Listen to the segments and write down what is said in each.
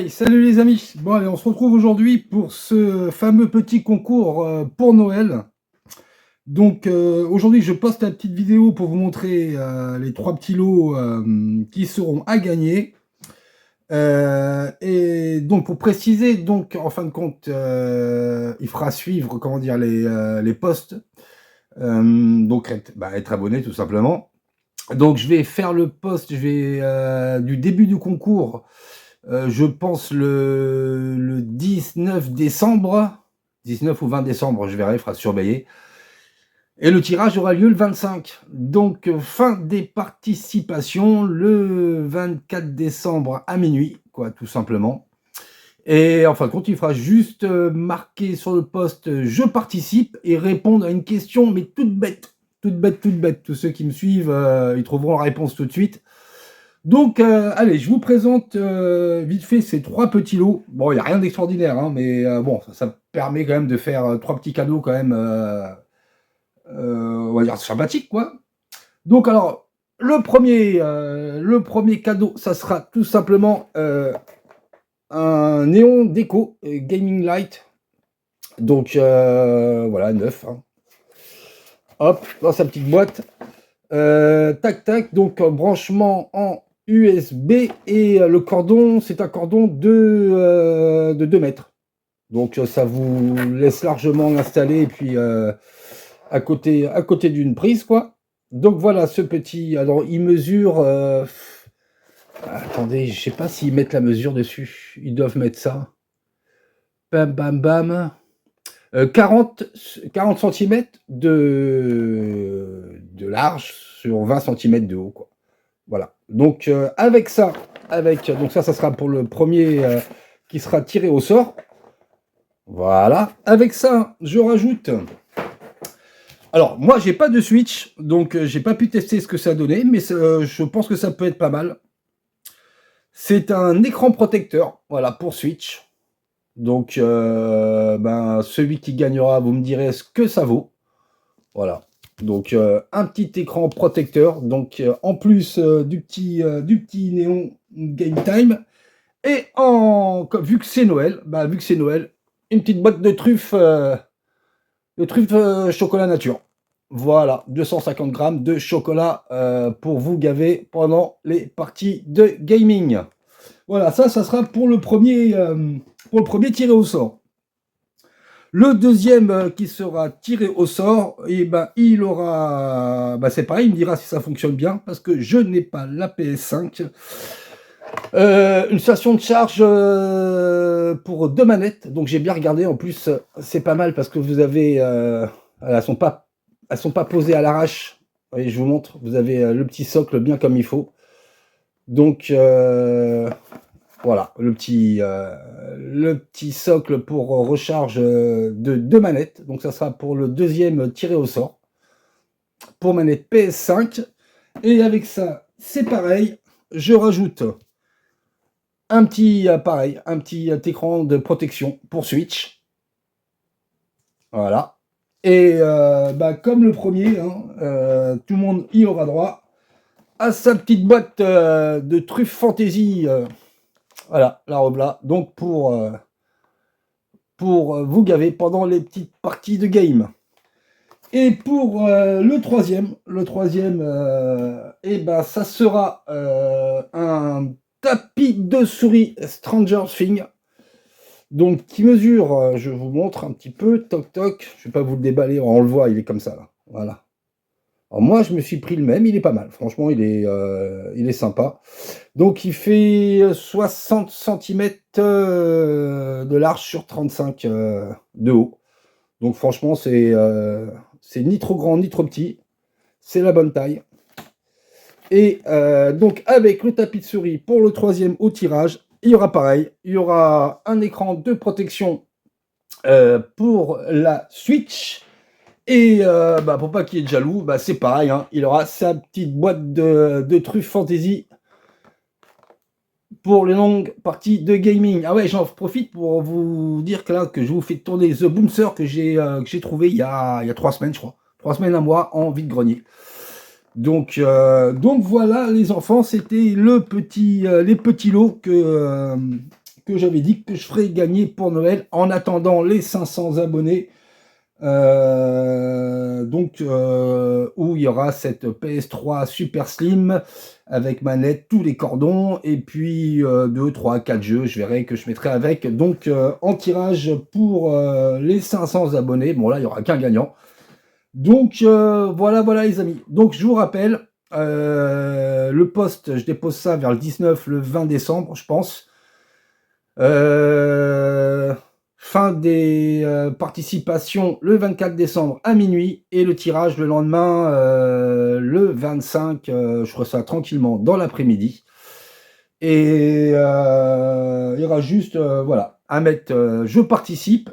Hey, salut les amis. Bon allez, on se retrouve aujourd'hui pour ce fameux petit concours pour Noël. Donc aujourd'hui, je poste la petite vidéo pour vous montrer les trois petits lots qui seront à gagner. Et donc pour préciser, donc en fin de compte, il fera suivre, comment dire, les posts. Donc être abonné tout simplement. Donc je vais faire le post, du début du concours. Je pense le 19 décembre, 19 ou 20 décembre, je verrai, il faudra surveiller. Et le tirage aura lieu le 25. Donc, fin des participations le 24 décembre à minuit, quoi, tout simplement. Et en fin de compte, il fera juste marquer sur le poste « Je participe » et répondre à une question, mais toute bête. Toute bête, toute bête. Tous ceux qui me suivent, ils trouveront la réponse tout de suite. Donc, allez, je vous présente vite fait ces trois petits lots. Bon, il n'y a rien d'extraordinaire, hein, mais bon, ça permet quand même de faire trois petits cadeaux quand même, on va dire, sympathiques, quoi. Donc, alors, le premier cadeau, ça sera tout simplement un néon déco gaming light. Donc, voilà, neuf. Hein. Hop, dans sa petite boîte. Tac, tac, donc branchement en USB et le cordon, c'est un cordon de 2 mètres. Donc ça vous laisse largement l'installer et puis à côté d'une prise, quoi. Donc voilà ce petit. Alors il mesure. Attendez, je sais pas s'ils mettent la mesure dessus. Ils doivent mettre ça. Bam, bam, bam. 40 cm de large sur 20 cm de haut, quoi. Voilà. Donc avec ça, donc ça sera pour le premier qui sera tiré au sort. Voilà. Avec ça, je rajoute. Alors moi, j'ai pas de Switch, donc j'ai pas pu tester ce que ça donnait, mais je pense que ça peut être pas mal. C'est un écran protecteur, voilà, pour Switch. Donc, celui qui gagnera, vous me direz ce que ça vaut. Voilà. Donc, un petit écran protecteur. Donc, en plus du petit néon Game Time. Et vu que c'est Noël, une petite boîte de truffes, chocolat nature. Voilà, 250 grammes de chocolat pour vous gaver pendant les parties de gaming. Voilà, ça sera pour le premier tiré au sort. Le deuxième qui sera tiré au sort, il aura... c'est pareil, il me dira si ça fonctionne bien, parce que je n'ai pas la PS5. Une station de charge pour 2 manettes, donc j'ai bien regardé, en plus c'est pas mal, parce que vous avez... elles sont pas posées à l'arrache. Voyez, je vous montre, vous avez le petit socle bien comme il faut. Donc... voilà, le petit socle pour recharge de 2 manettes. Donc ça sera pour le deuxième tiré au sort. Pour manette PS5. Et avec ça, c'est pareil. Je rajoute un petit écran de protection pour Switch. Voilà. Et comme le premier, hein, tout le monde y aura droit à sa petite boîte de truffes fantasy. Voilà, la robe là. Donc pour vous gaver pendant les petites parties de game. Et pour le troisième, ça sera un tapis de souris Stranger Things. Donc qui mesure, je vous montre un petit peu, toc toc, je vais pas vous le déballer, on le voit, il est comme ça là. Voilà. Alors moi, je me suis pris le même, il est pas mal. Franchement, il est sympa. Donc, il fait 60 cm de large sur 35 de haut. Donc, franchement, c'est ni trop grand ni trop petit. C'est la bonne taille. Et donc, avec le tapis de souris pour le troisième au tirage, il y aura pareil. Il y aura un écran de protection pour la Switch. Et pour pas qu'il y ait de jaloux, c'est pareil, hein, il aura sa petite boîte de truffes fantasy pour les longues parties de gaming. Ah ouais, j'en profite pour vous dire que je vous fais tourner The Bouncer que j'ai trouvé il y a 3 semaines, je crois. 3 semaines, à moi, en vide-grenier. Donc voilà, les enfants, c'était les petits lots que que j'avais dit que je ferais gagner pour Noël en attendant les 500 abonnés. Où il y aura cette PS3 Super Slim avec manette, tous les cordons, et puis 2, 3, 4 jeux, je verrai que je mettrai avec. Donc en tirage pour les 500 abonnés, bon là il n'y aura qu'un gagnant. Donc voilà les amis. Donc je vous rappelle, le post, je dépose ça vers le 19, le 20 décembre, je pense. Fin des participations le 24 décembre à minuit et le tirage le lendemain, le 25, je reçois tranquillement dans l'après-midi. Et il y aura juste voilà, à mettre je participe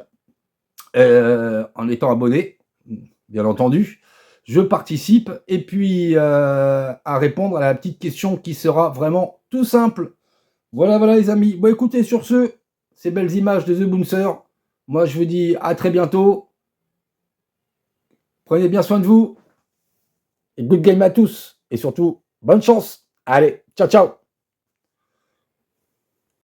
en étant abonné, bien entendu. Je participe et puis à répondre à la petite question qui sera vraiment tout simple. Voilà les amis. Bon écoutez, sur ce, ces belles images de The Bouncer, moi je vous dis à très bientôt. Prenez bien soin de vous. Et good game à tous. Et surtout, bonne chance. Allez, ciao ciao.